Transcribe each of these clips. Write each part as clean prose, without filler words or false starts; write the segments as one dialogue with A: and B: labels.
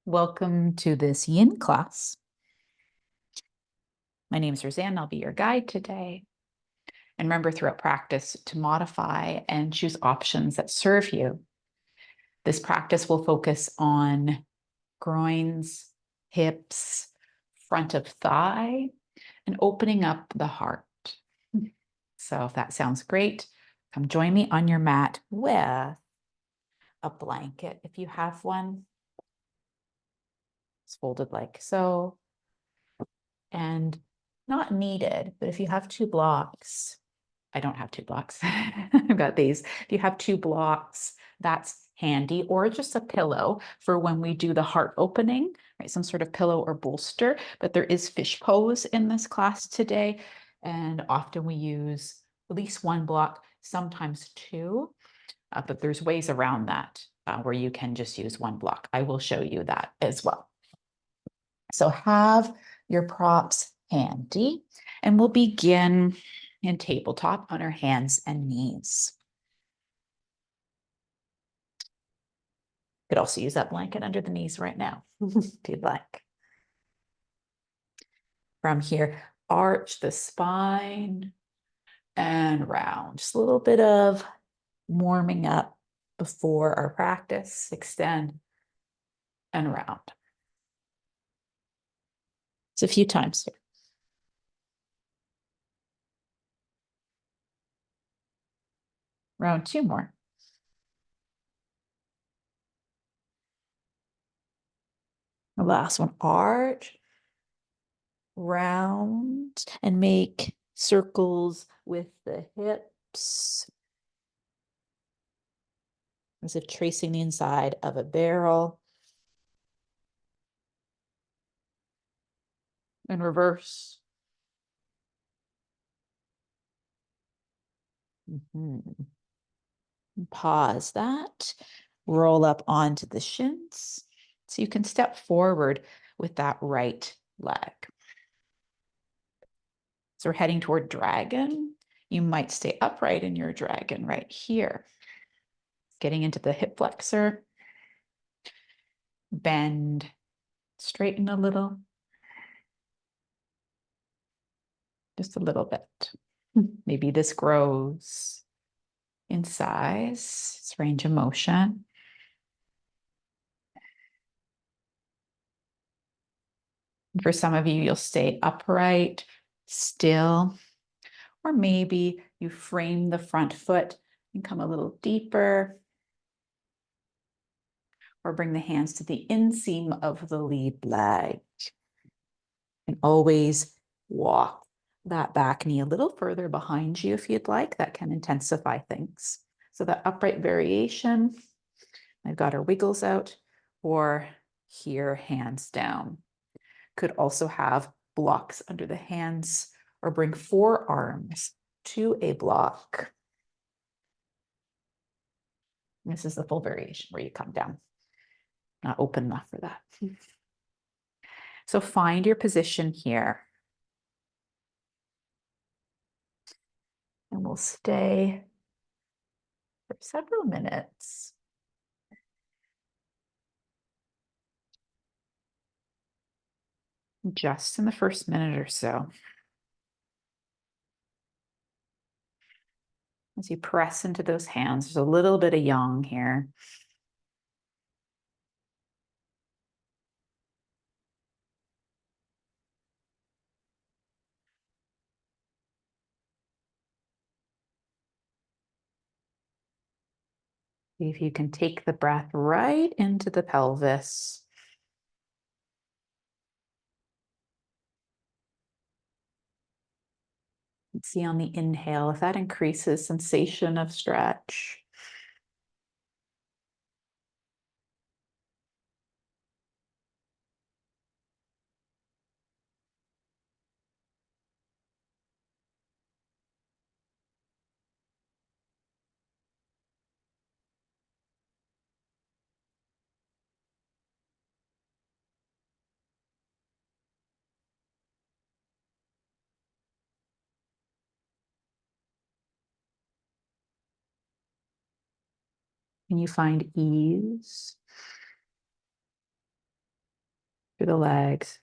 A: Welcome to this YIN class. My name is Roseanne. I'll be your guide today. And remember throughout practice to modify and choose options that serve you. This practice will focus on groins, hips, front of thigh, and opening up the heart. So if that sounds great, come join me on your mat with a blanket if you have one. It's folded like so. And not needed, but if you have two blocks, I don't have two blocks. I've got these. If you have two blocks, that's handy, or just a pillow for when we do the heart opening, right? Some sort of pillow or bolster, but there is fish pose in this class today. And often we use at least one block, sometimes two, but there's ways around that where you can just use one block. I will show you that as well. So have your props handy, and we'll begin in tabletop on our hands and knees. You could also use that blanket under the knees right now, if you'd like. From here, arch the spine and round. Just a little bit of warming up before our practice. Extend and round. It's a few times here. Round two more. The last one, arch, round, and make circles with the hips, as if tracing the inside of a barrel. And reverse. Pause that, roll up onto the shins. So you can step forward with that right leg. So we're heading toward dragon. You might stay upright in your dragon right here. Getting into the hip flexor. Bend, straighten a little. Just a little bit. Maybe this grows in size, its range of motion. For some of you, you'll stay upright, still, or maybe you frame the front foot and come a little deeper, or bring the hands to the inseam of the lead leg. And always walk that back knee a little further behind you if you'd like. That can intensify things. So that upright variation, I've got our wiggles out, or here, hands down. Could also have blocks under the hands or bring forearms to a block. This is the full variation where you come down. Not open enough for that. So find your position here. And we'll stay for several minutes. Just in the first minute or so. As you press into those hands, there's a little bit of yang here. See if you can take the breath right into the pelvis. See on the inhale if that increases sensation of stretch. Can you find ease? through the legs.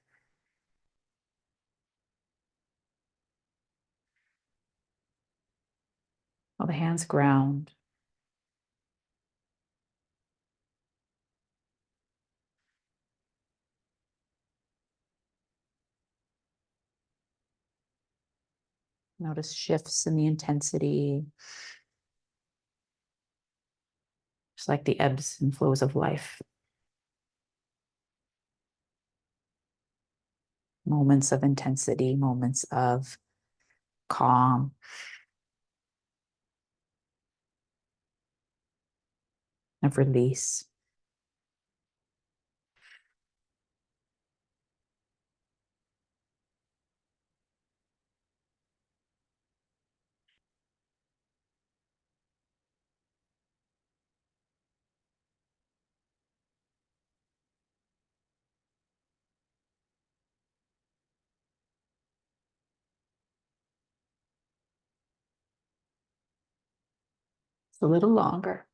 A: While the hands ground. Notice shifts in the intensity, just like the ebbs and flows of life. Moments of intensity, moments of calm. Of release. It's a little longer.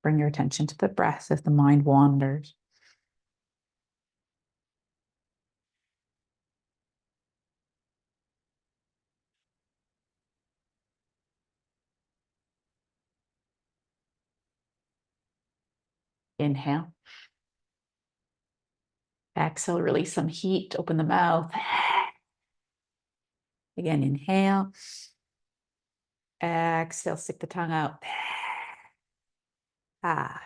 A: Bring your attention to the breath if the mind wanders. Inhale. Exhale, release some heat, open the mouth. Again, inhale. Exhale, stick the tongue out. Ah.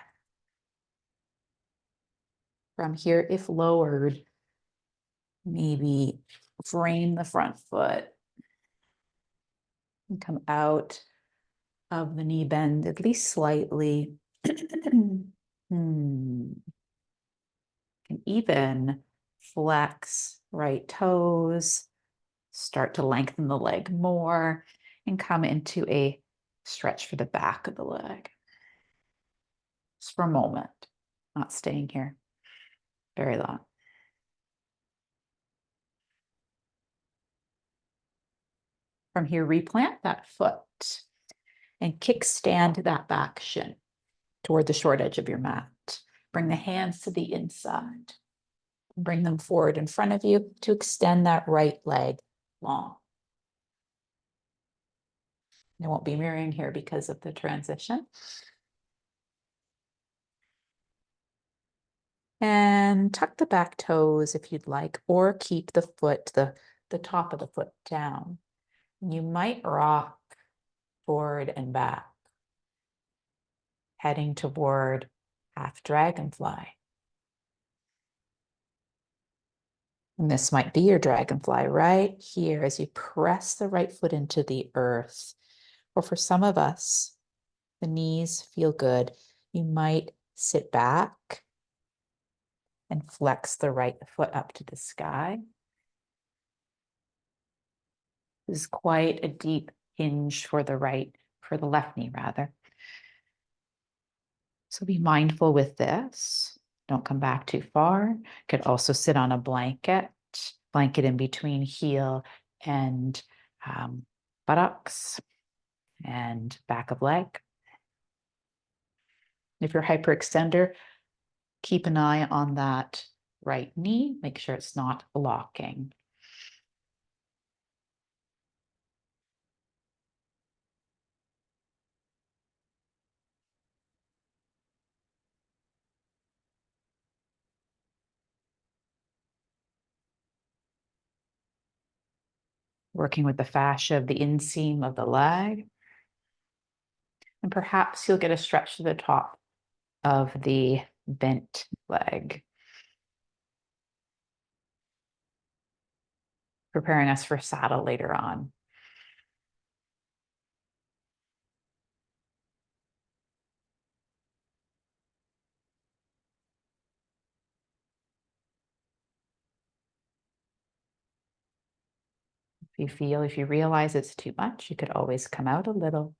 A: From here, if lowered, maybe frame the front foot and come out of the knee bend at least slightly. Can even flex right toes, start to lengthen the leg more, and come into a stretch for the back of the leg. Just for a moment, not staying here very long. From here, replant that foot and kickstand that back shin toward the short edge of your mat. Bring the hands to the inside. Bring them forward in front of you to extend that right leg long. I won't be mirroring here because of the transition. And tuck the back toes if you'd like, or keep the foot, the top of the foot down. You might rock forward and back, heading toward half dragonfly. And this might be your dragonfly right here as you press the right foot into the earth. Or for some of us, the knees feel good. You might sit back and flex the right foot up to the sky. This is quite a deep hinge for the left knee rather. So be mindful with this. Don't come back too far. Could also sit on a blanket in between heel and buttocks and back of leg. If you're hyperextender, keep an eye on that right knee. Make sure it's not locking. Working with the fascia of the inseam of the leg. And perhaps you'll get a stretch to the top of the bent leg. Preparing us for saddle later on. If you realize it's too much, you could always come out a little.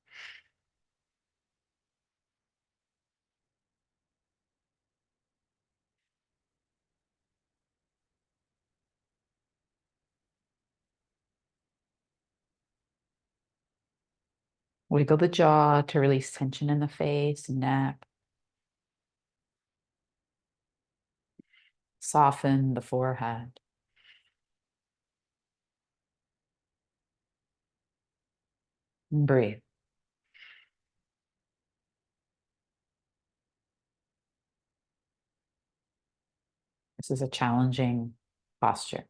A: Wiggle the jaw to release tension in the face and neck. Soften the forehead. And breathe. This is a challenging posture.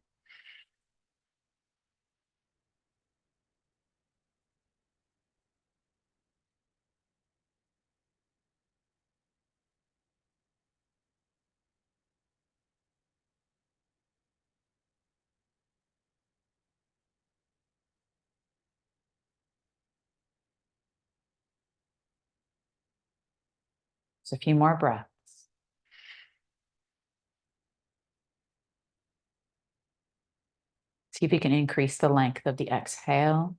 A: Just a few more breaths. See if you can increase the length of the exhale.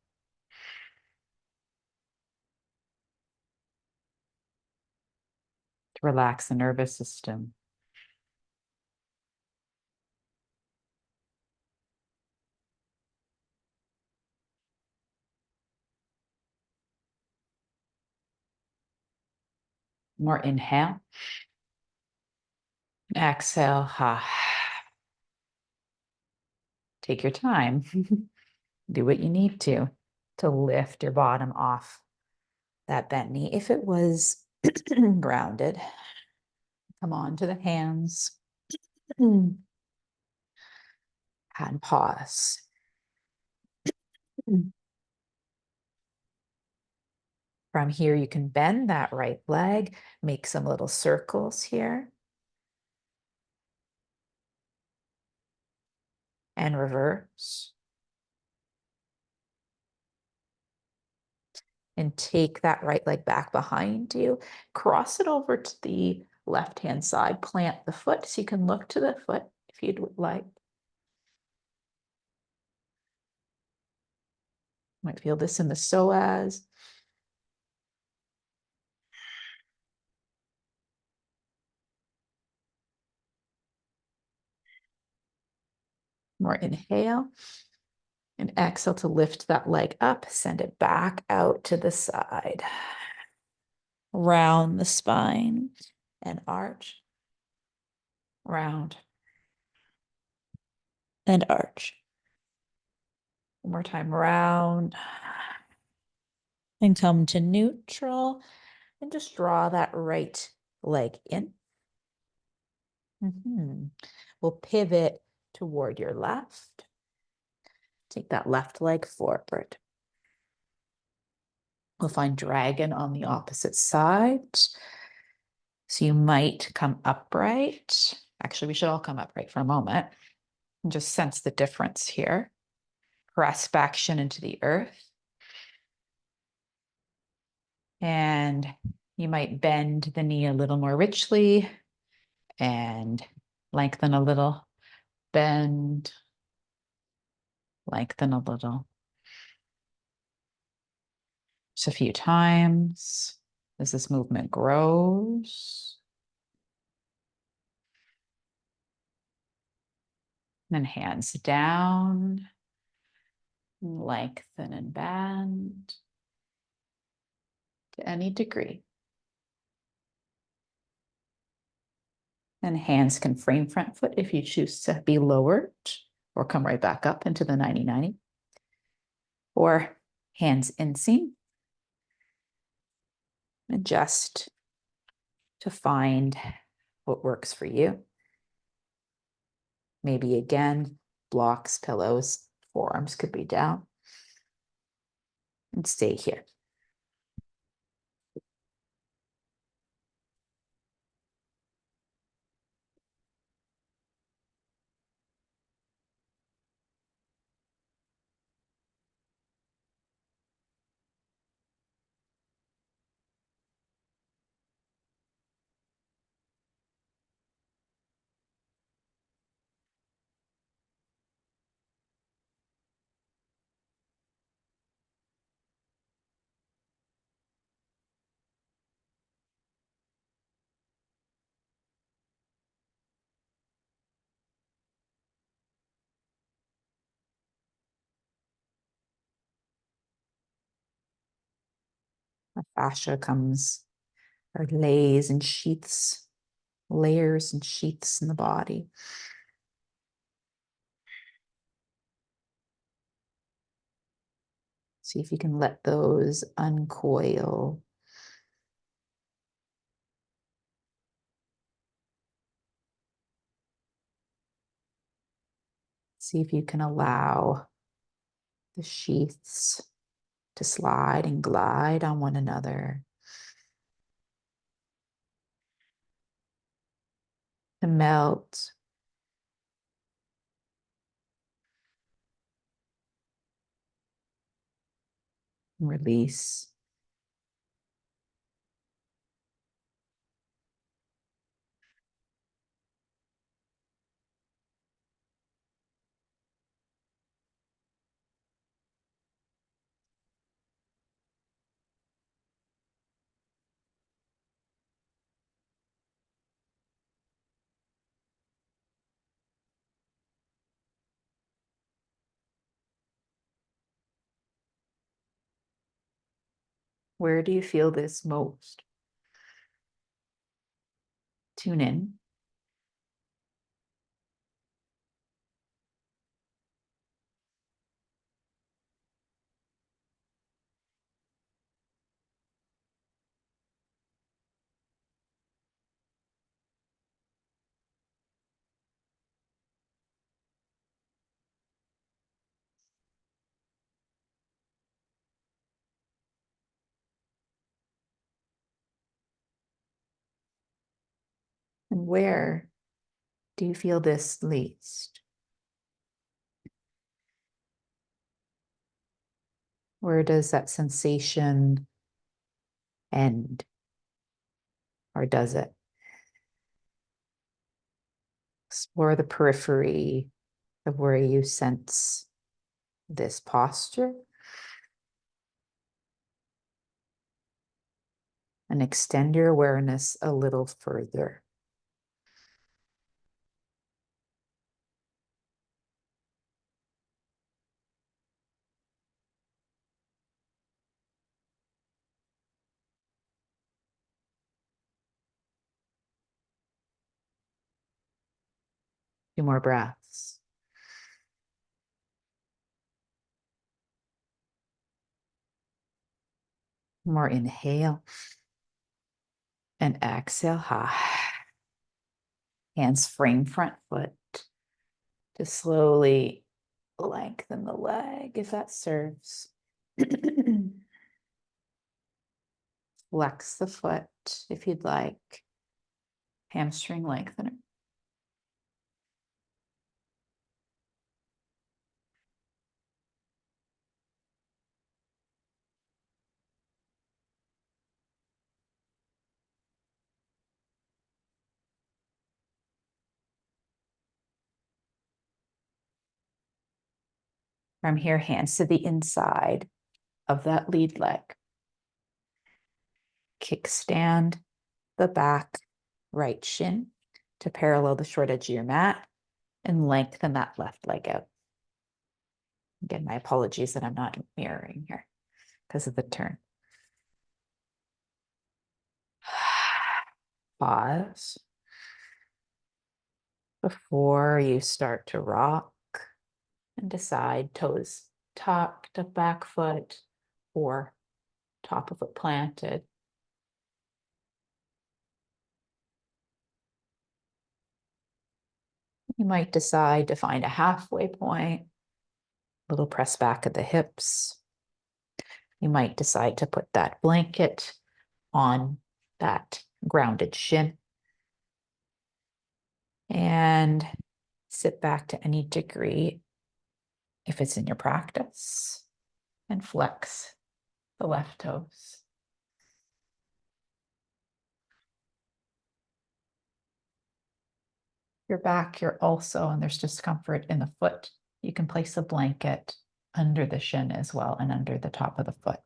A: To relax the nervous system. More inhale. Exhale. Ha. Take your time. Do what you need to lift your bottom off that bent knee. If it was grounded, come on to the hands and pause. From here, you can bend that right leg, make some little circles here, and reverse. And take that right leg back behind you, cross it over to the left-hand side, plant the foot so you can look to the foot if you'd like. Might feel this in the psoas. More inhale. And exhale to lift that leg up, send it back out to the side. Round the spine and arch. Round and arch. One more time, round. And come to neutral. And just draw that right leg in. We'll pivot toward your left. Take that left leg forward. We'll find dragon on the opposite side. So you might come upright. Actually, we should all come upright for a moment and just sense the difference here. Press back shin into the earth. And you might bend the knee a little more richly and lengthen a little. Bend, lengthen a little. Just a few times as this movement grows. Then hands down, lengthen and bend to any degree. And hands can frame front foot if you choose to be lowered or come right back up into the 90-90. Or hands inseam. Adjust to find what works for you. Maybe again, blocks, pillows, forearms could be down. And stay here. The fascia comes or lays and sheaths layers and sheaths in the body. See if you can let those uncoil. See if you can allow the sheaths to slide and glide on one another, to melt, and release. Where do you feel this most? Tune in. And where do you feel this least? Where does that sensation end? Or does it? Explore the periphery of where you sense this posture and extend your awareness a little further. Few more breaths. More inhale and exhale. Hands frame front foot. Just slowly lengthen the leg if that serves. Flex the foot if you'd like. Hamstring lengthener. From here, hands to the inside of that lead leg. Kickstand the back right shin to parallel the short edge of your mat and lengthen that left leg out. Again, my apologies that I'm not mirroring here because of the turn. Pause before you start to rock and decide toes tucked, a back foot, or top of it planted. You might decide to find a halfway point, a little press back at the hips. You might decide to put that blanket on that grounded shin and sit back to any degree if it's in your practice and flex the left toes. Your back, you're also, and there's discomfort in the foot. You can place a blanket under the shin as well and under the top of the foot.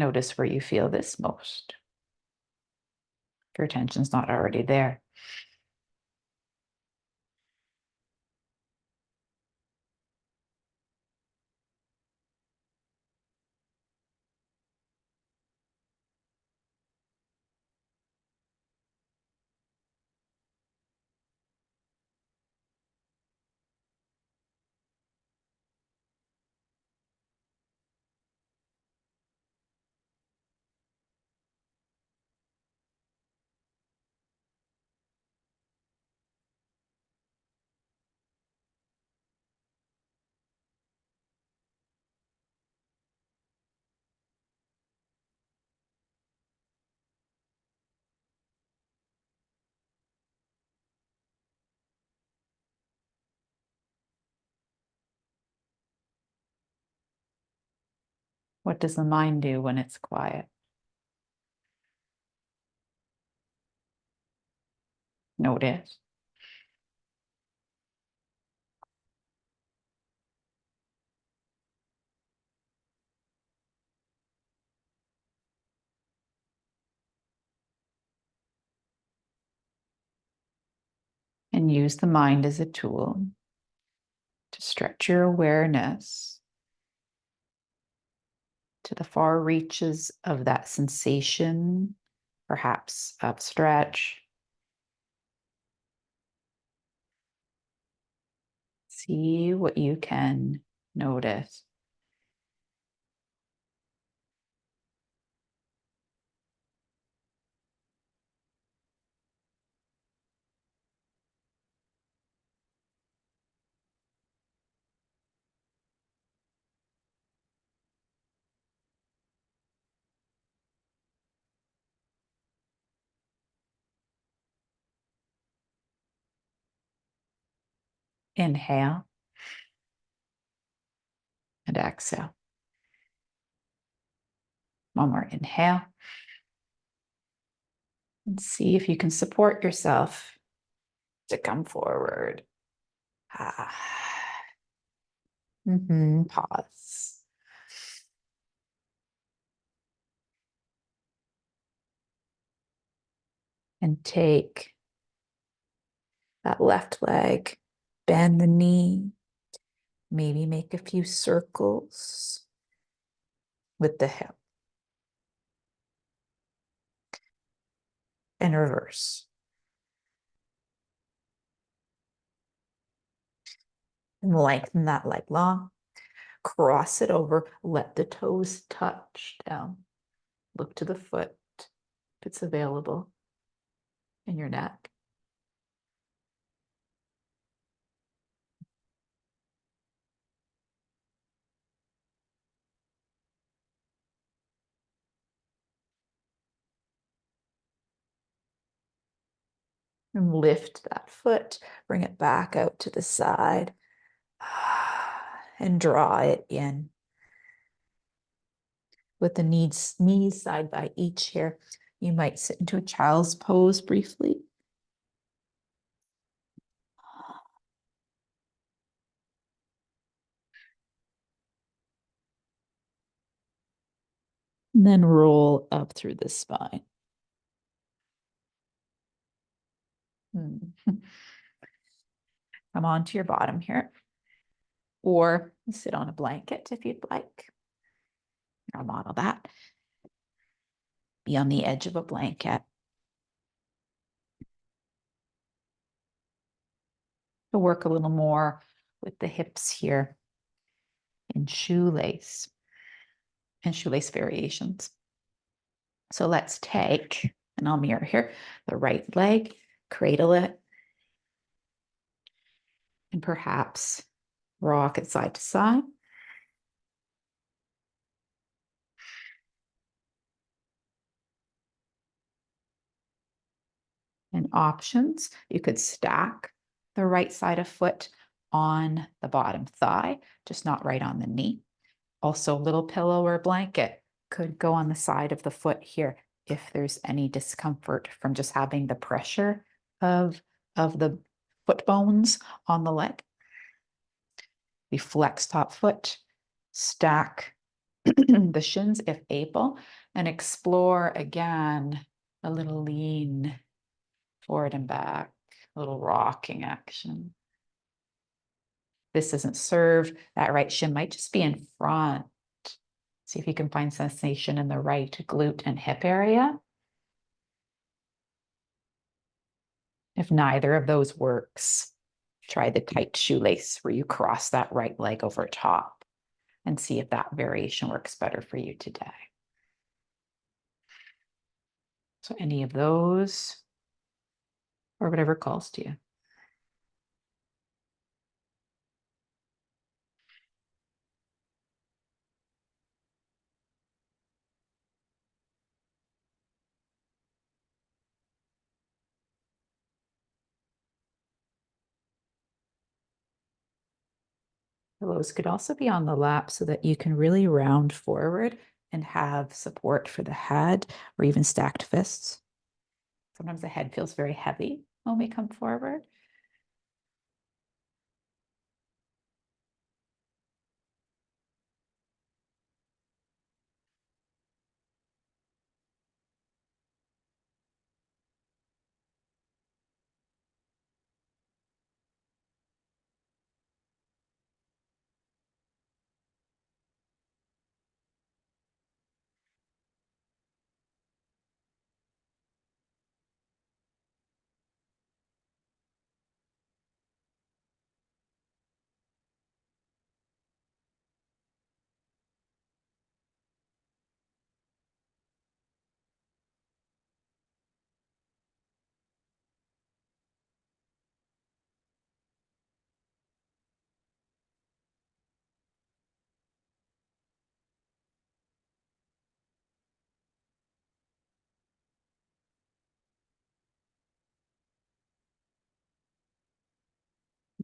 A: Notice where you feel this most. If your attention's not already there. What does the mind do when it's quiet? Notice. And use the mind as a tool to stretch your awareness to the far reaches of that sensation, perhaps upstretch. See what you can notice. Inhale and exhale. One more inhale. And see if you can support yourself to come forward. Pause. And take that left leg, bend the knee, maybe make a few circles with the hip. And reverse. And lengthen that leg long. Cross it over. Let the toes touch down. Look to the foot if it's available in your neck. And lift that foot. Bring it back out to the side. And draw it in. With the knees side by each here, you might sit into a child's pose briefly. And then roll up through the spine. Come on to your bottom here. Or sit on a blanket if you'd like. I'll model that. Be on the edge of a blanket. To work a little more with the hips here in shoelace and shoelace variations. So let's take, and I'll mirror here, the right leg, cradle it, and perhaps rock it side to side. And options, you could stack the right side of foot on the bottom thigh, just not right on the knee. Also, a little pillow or blanket could go on the side of the foot here if there's any discomfort from just having the pressure of the foot bones on the leg. We flex top foot, stack the shins if able, and explore again a little lean forward and back, a little rocking action. This isn't served. That right shin might just be in front. See if you can find sensation in the right glute and hip area. If neither of those works, try the tight shoelace where you cross that right leg over top and see if that variation works better for you today. So any of those or whatever calls to you. Those could also be on the lap so that you can really round forward and have support for the head or even stacked fists. Sometimes the head feels very heavy when we come forward.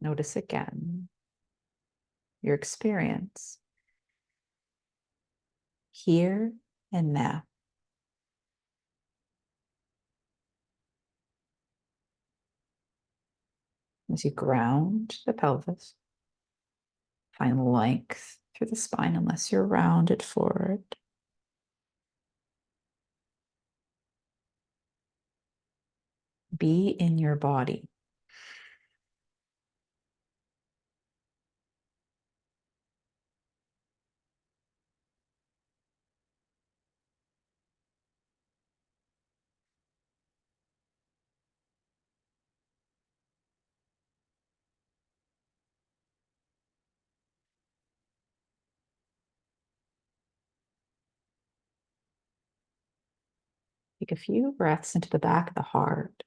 A: Notice again your experience here and now. As you ground the pelvis, find length through the spine unless you're rounded forward. Be in your body. Take a few breaths into the back of the heart.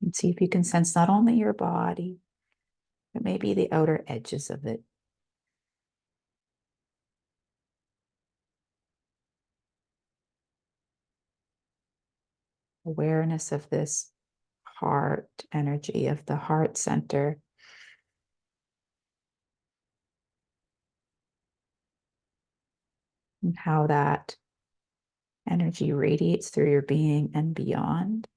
A: And see if you can sense not only your body, but maybe the outer edges of it. Awareness of this heart energy, of the heart center. And how that energy radiates through your being and beyond.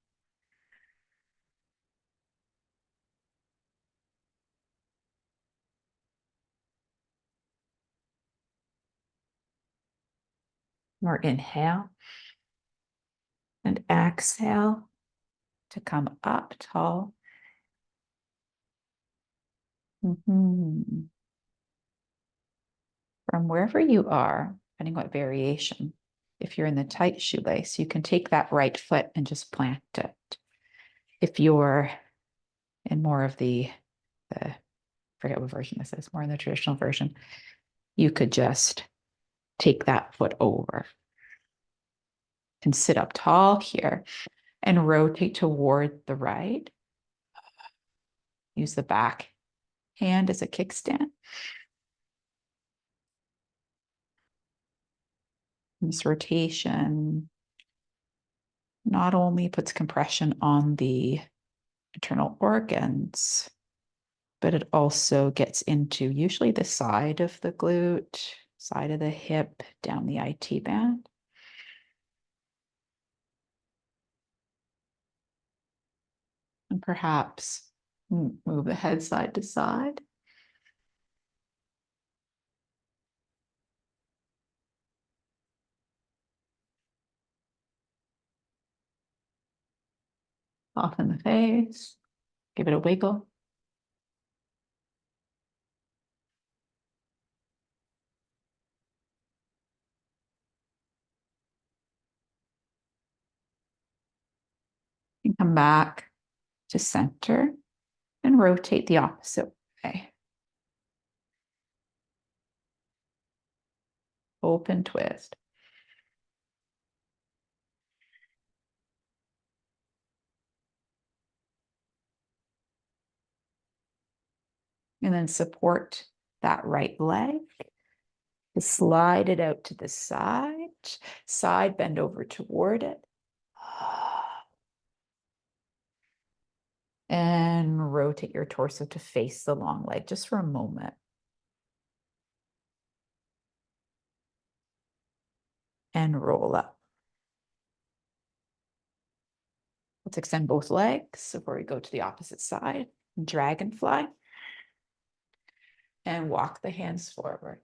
A: More inhale and exhale to come up tall. From wherever you are, depending what variation, if you're in the tight shoelace, you can take that right foot and just plant it. If you're in more of the forget what version this is, more in the traditional version, you could just take that foot over and sit up tall here and rotate toward the right. Use the back hand as a kickstand. This rotation not only puts compression on the internal organs, but it also gets into usually the side of the glute side of the hip, down the IT band. And perhaps move the head side to side. Soften the face, give it a wiggle. And come back to center and rotate the opposite way. Open twist. And then support that right leg. Slide it out to the side bend over toward it. And rotate your torso to face the long leg just for a moment. And roll up. Let's extend both legs before we go to the opposite side. Dragonfly. And walk the hands forward.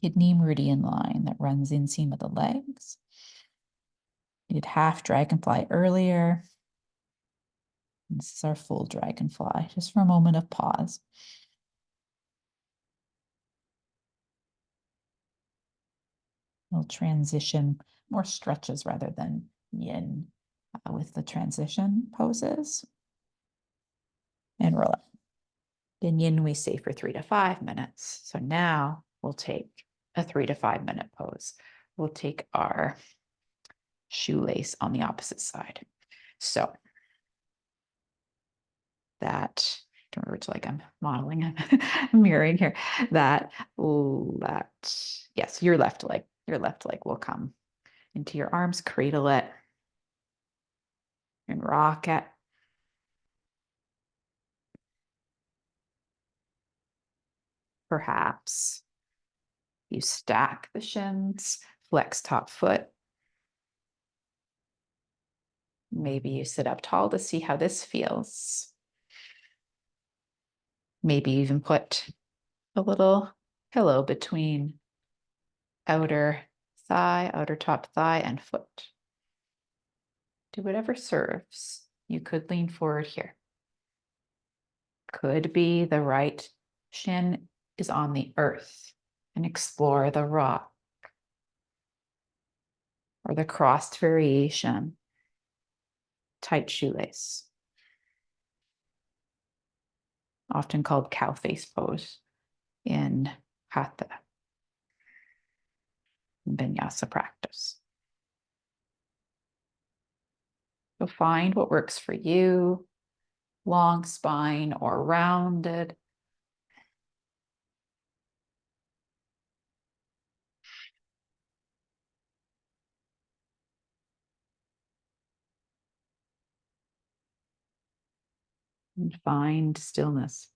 A: Kidney meridian line that runs inseam of the legs. We did half dragonfly earlier. This is our full dragonfly, just for a moment of pause. We'll transition, more stretches rather than yin with the transition poses. And roll up. In yin, we stay for 3 to 5 minutes. So now we'll take a 3 to 5 minute pose. We'll take our shoelace on the opposite side. So that, remember, it's like I'm modeling, I'm mirroring here, that, yes, your left leg will come into your arms, cradle it, and rock it. Perhaps you stack the shins, flex top foot. Maybe you sit up tall to see how this feels. Maybe even put a little pillow between outer top thigh and foot. Do whatever serves. You could lean forward here. Could be the right shin is on the earth and explore the rock or the crossed variation, tight shoelace, often called cow face pose in hatha vinyasa practice. So find what works for you, long spine or rounded. And find stillness.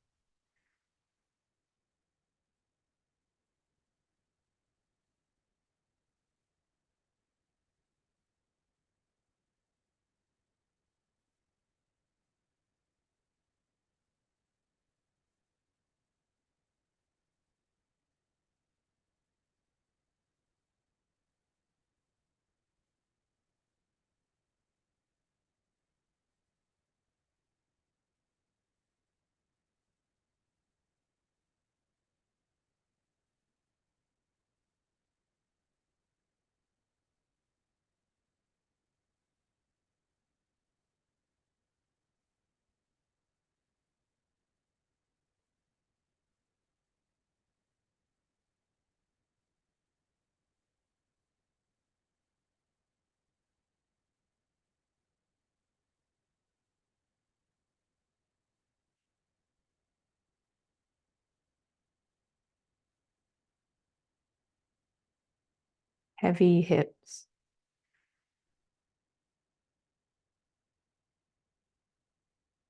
A: Heavy hips.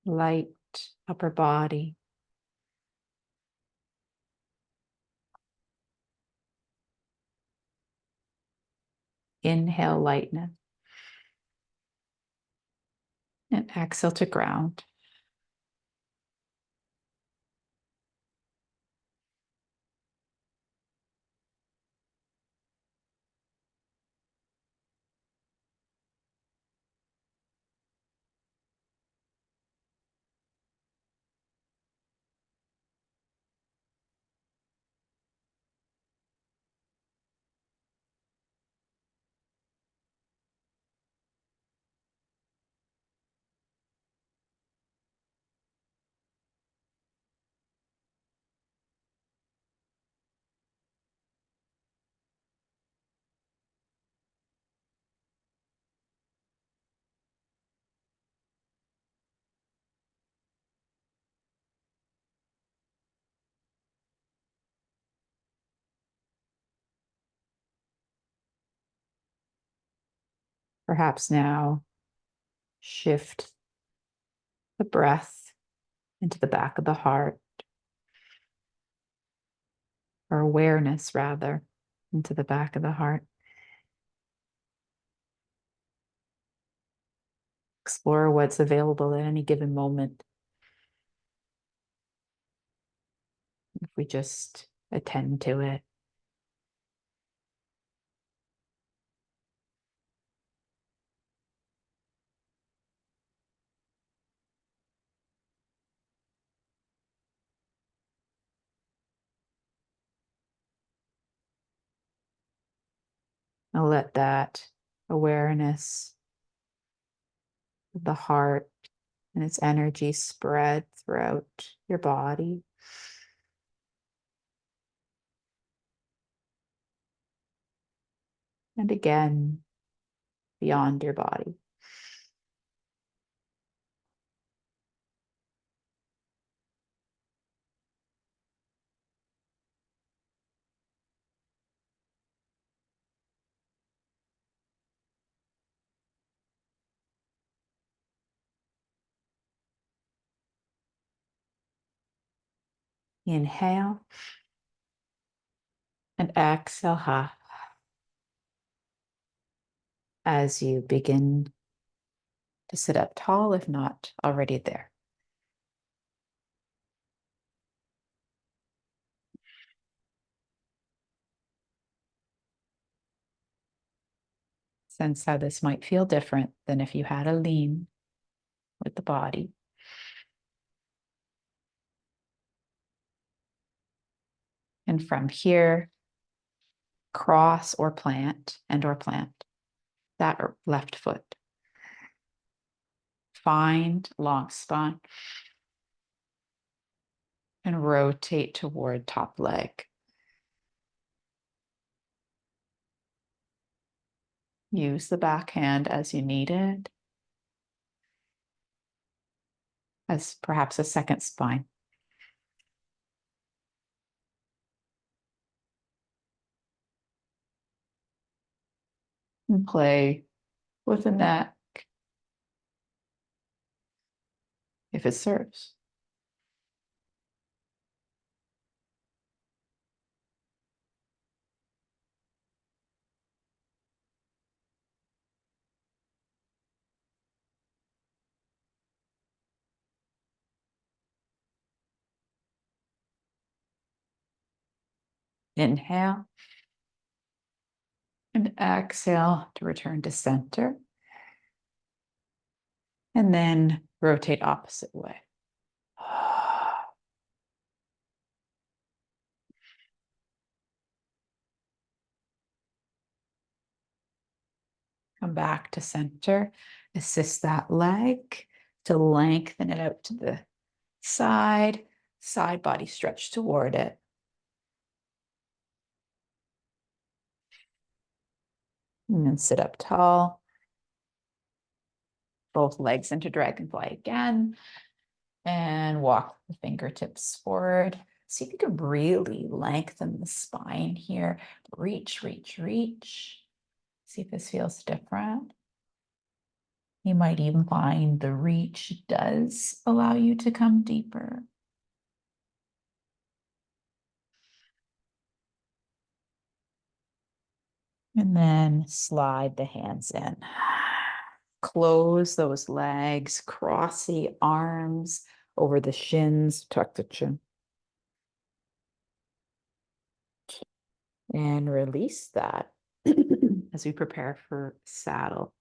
A: Light upper body. Inhale, lightness. And exhale to ground. Perhaps now shift the breath into the back of the heart, or awareness rather, into the back of the heart. Explore what's available at any given moment. If we just attend to it. And let that awareness of the heart and its energy spread throughout your body. And again, beyond your body. Inhale and exhale as you begin to sit up tall, if not already there. Sense how this might feel different than if you had a lean with the body. And from here, cross or plant that left foot. Find long spine and rotate toward top leg. Use the back hand as you need it, as perhaps a second spine. And play with the neck if it serves. Inhale and exhale to return to center. And then rotate opposite way. Come back to center. Assist that leg to lengthen it out to the side. Side body stretch toward it. And then sit up tall. Both legs into dragonfly again. And walk the fingertips forward. See if you can really lengthen the spine here. Reach, reach, reach. See if this feels different. You might even find the reach does allow you to come deeper. And then slide the hands in. Close those legs, cross the arms over the shins, tuck the chin. And release that as we prepare for saddle.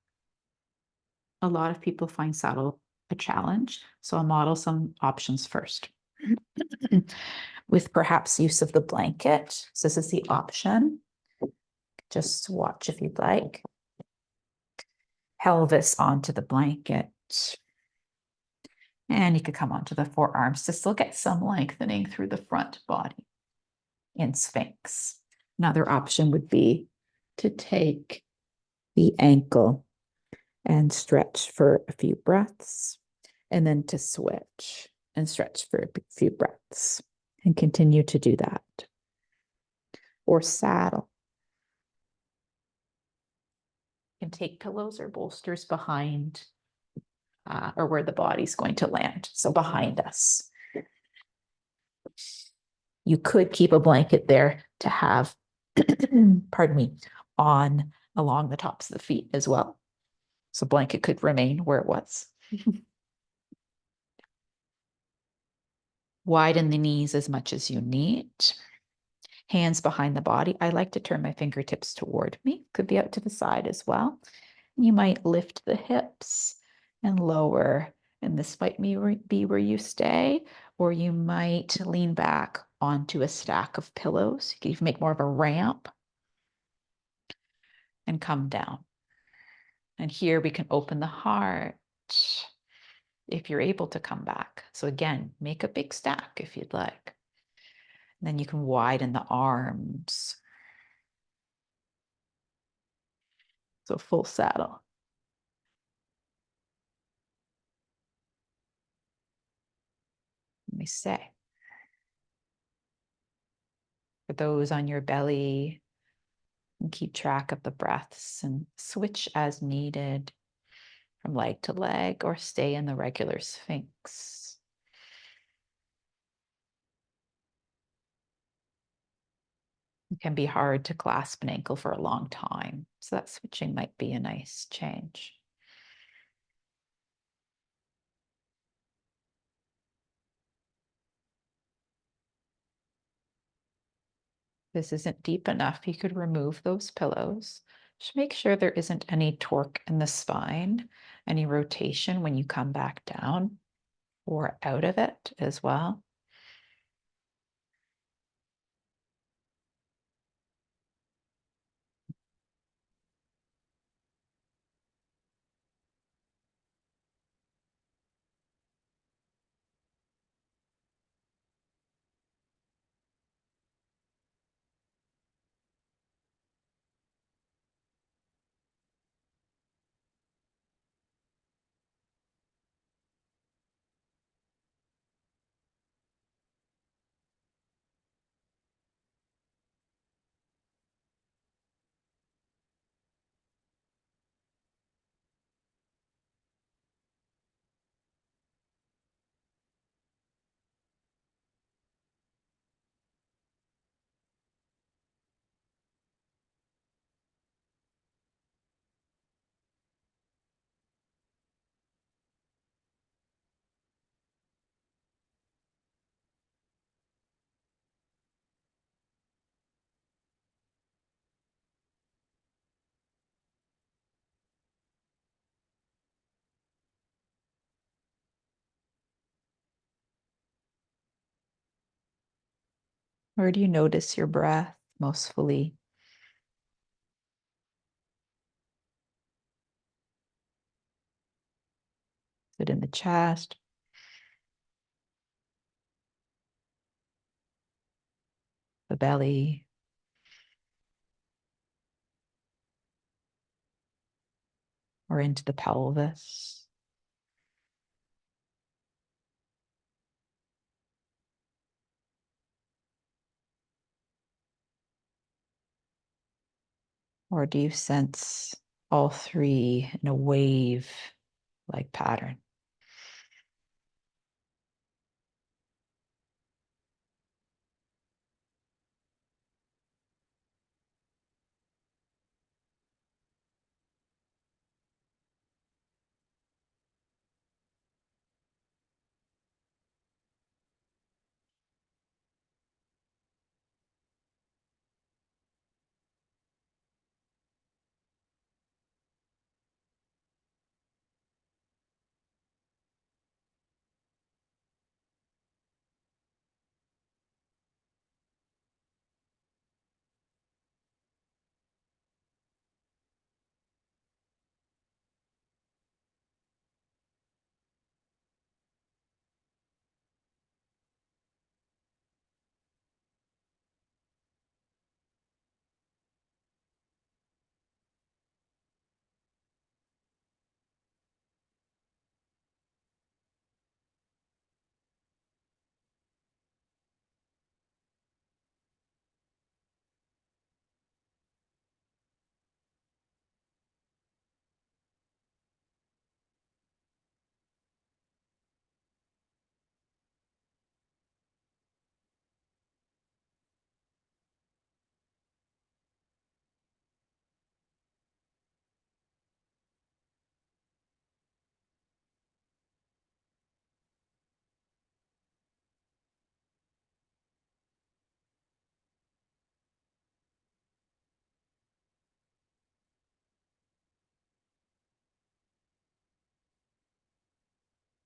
A: A lot of people find saddle a challenge, so I'll model some options first. With perhaps use of the blanket. So this is the option. Just watch if you'd like. Pelvis onto the blanket. And you could come onto the forearms. Just look at some lengthening through the front body in Sphinx. Another option would be to take the ankle and stretch for a few breaths, and then to switch and stretch for a few breaths and continue to do that. Or saddle. You can take pillows or bolsters behind or where the body's going to land. So behind us. You could keep a blanket there to have, pardon me, on along the tops of the feet as well. So blanket could remain where it was. Widen the knees as much as you need. Hands behind the body. I like to turn my fingertips toward me. Could be out to the side as well. You might lift the hips and lower, and this might be where you stay, or you might lean back onto a stack of pillows. You can even make more of a ramp and come down. And here we can open the heart if you're able to come back. So again, make a big stack if you'd like. And then you can widen the arms. So full saddle. Let me say. For those on your belly, and keep track of the breaths and switch as needed from leg to leg or stay in the regular Sphinx. It can be hard to clasp an ankle for a long time, so that switching might be a nice change. This isn't deep enough, you could remove those pillows. Just make sure there isn't any torque in the spine, any rotation when you come back down or out of it as well. Where do you notice your breath most fully? Is it in the chest? The belly? Or into the pelvis? Or do you sense all three in a wave-like pattern?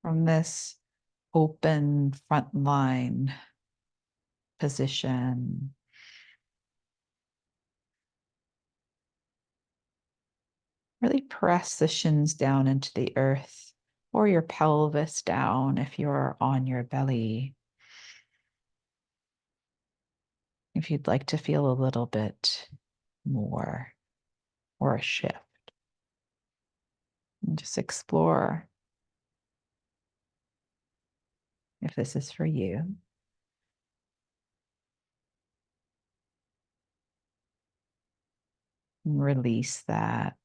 A: from this open front line position. Really press the shins down into the earth or your pelvis down if you're on your belly. If you'd like to feel a little bit more or a shift. And just explore if this is for you. And release that.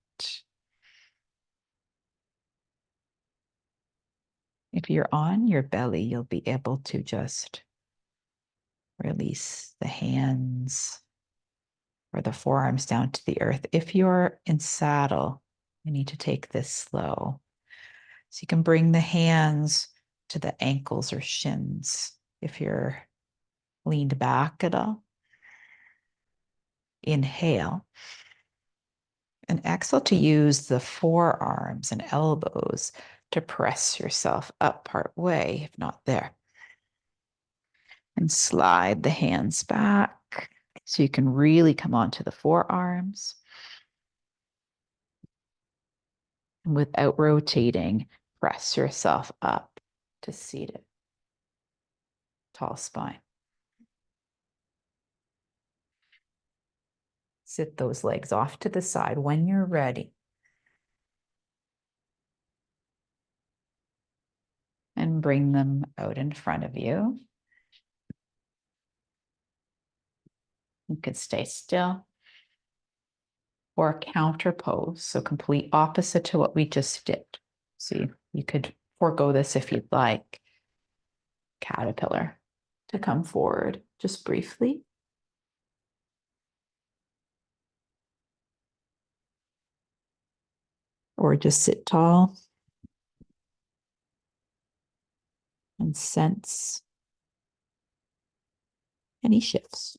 A: If you're on your belly, you'll be able to just release the hands or the forearms down to the earth. If you're in saddle, you need to take this slow. So you can bring the hands to the ankles or shins if you're leaned back at all. Inhale. And exhale to use the forearms and elbows to press yourself up part way, if not there. And slide the hands back so you can really come onto the forearms. And without rotating, press yourself up to seated. Tall spine. Sit those legs off to the side when you're ready. And bring them out in front of you. You could stay still or counter pose, so complete opposite to what we just did. So you could forego this if you'd like. Caterpillar to come forward just briefly. Or just sit tall and sense any shifts.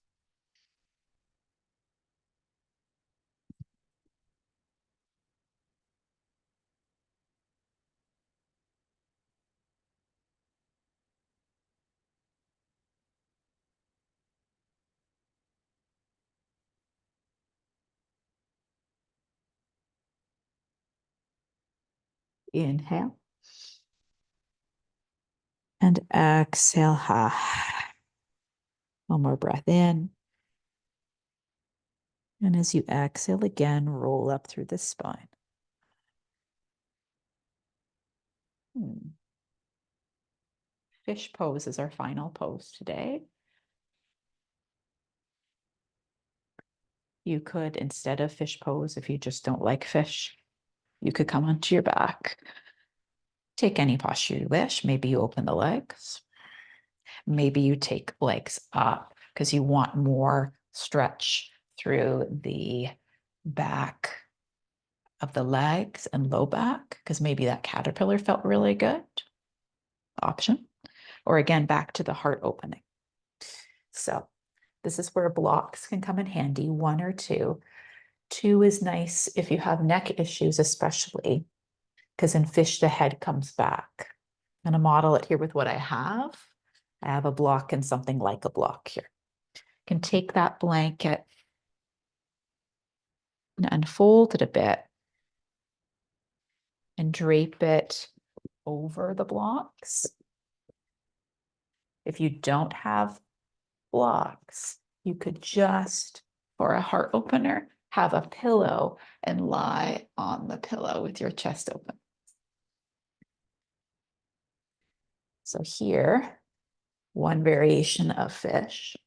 A: Inhale. And exhale. One more breath in. And as you exhale again, roll up through the spine. Fish pose is our final pose today. You could, instead of fish pose, if you just don't like fish, you could come onto your back. Take any posture you wish. Maybe you open the legs. Maybe you take legs up because you want more stretch through the back of the legs and low back because maybe that caterpillar felt really good. Option. Or again, back to the heart opening. So this is where blocks can come in handy, 1 or 2. 2 is nice if you have neck issues, especially because in fish, the head comes back. I'm going to model it here with what I have. I have a block and something like a block here. You can take that blanket and unfold it a bit and drape it over the blocks. If you don't have blocks, you could just, for a heart opener, have a pillow and lie on the pillow with your chest open. So here, one variation of fish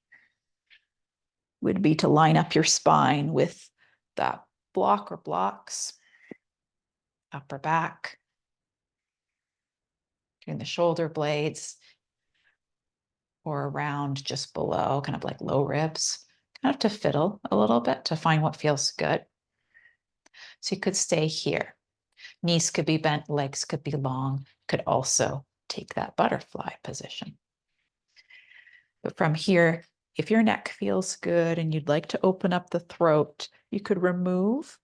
A: would be to line up your spine with that block or blocks, upper back, in the shoulder blades, or around just below, kind of like low ribs, kind of to fiddle a little bit to find what feels good. So you could stay here. Knees could be bent, legs could be long, could also take that butterfly position. But from here, if your neck feels good and you'd like to open up the throat, you could remove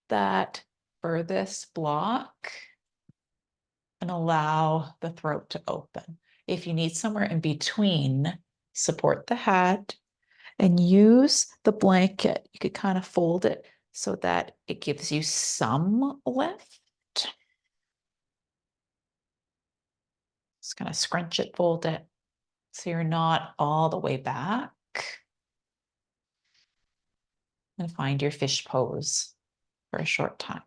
A: that furthest block and allow the throat to open. If you need somewhere in between, support the head and use the blanket. You could kind of fold it so that it gives you some lift. Just kind of scrunch it, fold it, so you're not all the way back. And find your fish pose for a short time.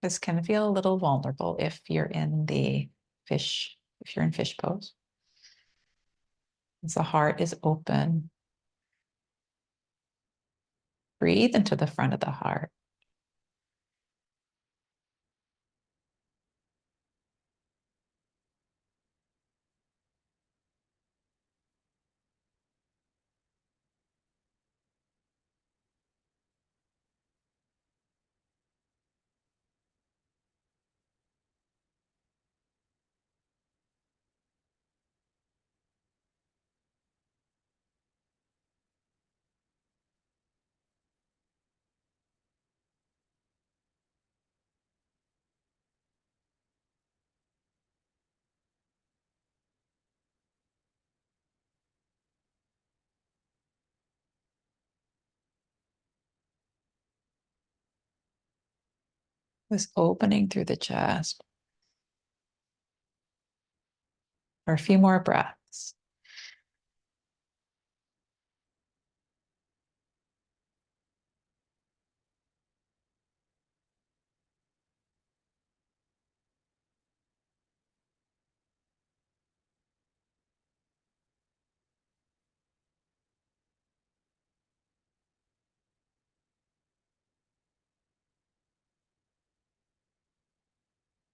A: This can feel a little vulnerable if you're in fish pose. As the heart is open, breathe into the front of the heart. This opening through the chest. For a few more breaths.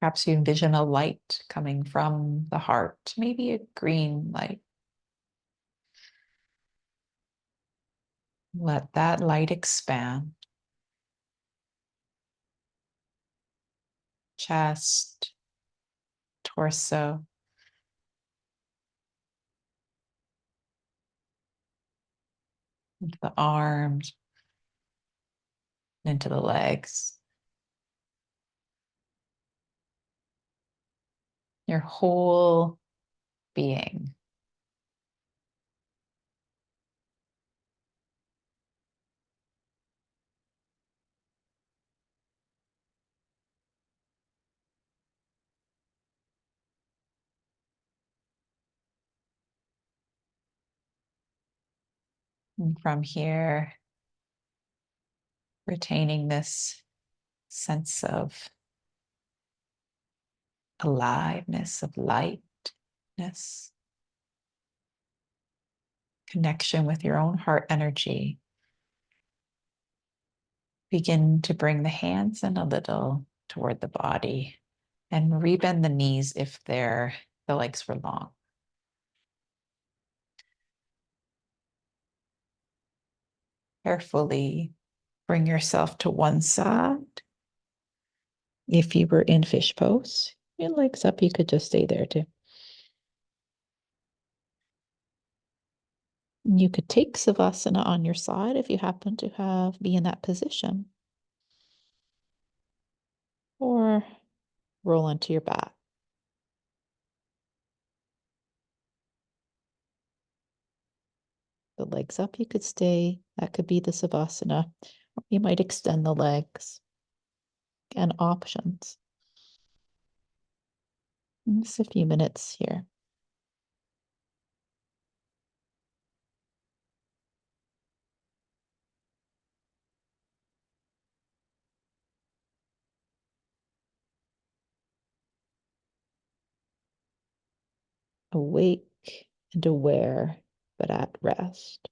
A: Perhaps you envision a light coming from the heart, maybe a green light. Let that light expand. Chest, torso, into the arms, into the legs. Your whole being. And from here, retaining this sense of aliveness, of lightness, connection with your own heart energy. Begin to bring the hands in a little toward the body and rebend the knees if the legs were long. Carefully bring yourself to one side. If you were in fish pose, your legs up, you could just stay there too. You could take Savasana on your side if you happen to be in that position. Or roll onto your back. The legs up, you could stay. That could be the Savasana. Or you might extend the legs. And options. Just a few minutes here. awake and aware, but at rest.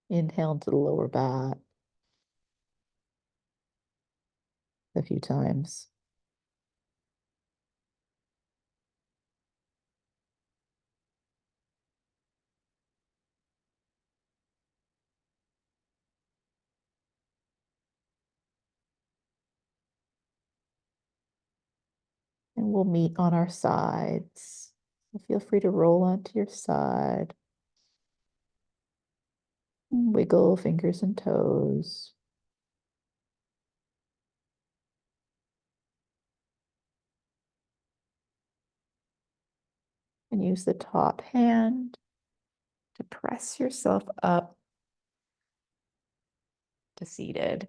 A: Inhale into the lower back a few times. And we'll meet on our sides. So feel free to roll onto your side. Wiggle fingers and toes. And use the top hand to press yourself up to seated.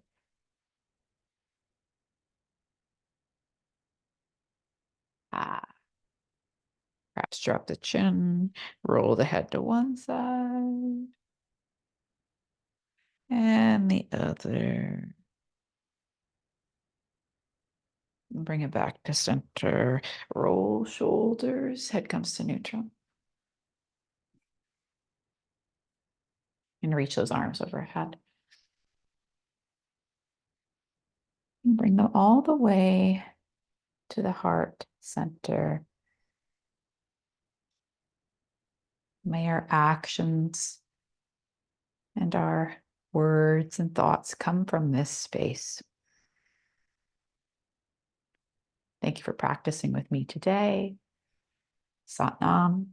A: Perhaps drop the chin, roll the head to one side and the other. Bring it back to center. Roll shoulders, head comes to neutral. And reach those arms overhead. And bring them all the way to the heart center. May our actions and our words and thoughts come from this space. Thank you for practicing with me today. Sat Nam.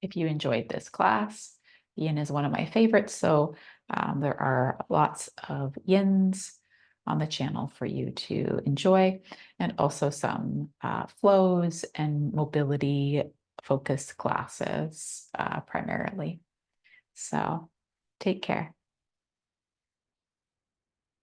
A: If you enjoyed this class, YIN is one of my favorites, so there are lots of YINs on the channel for you to enjoy, and also some flows and mobility focused classes primarily. So take care.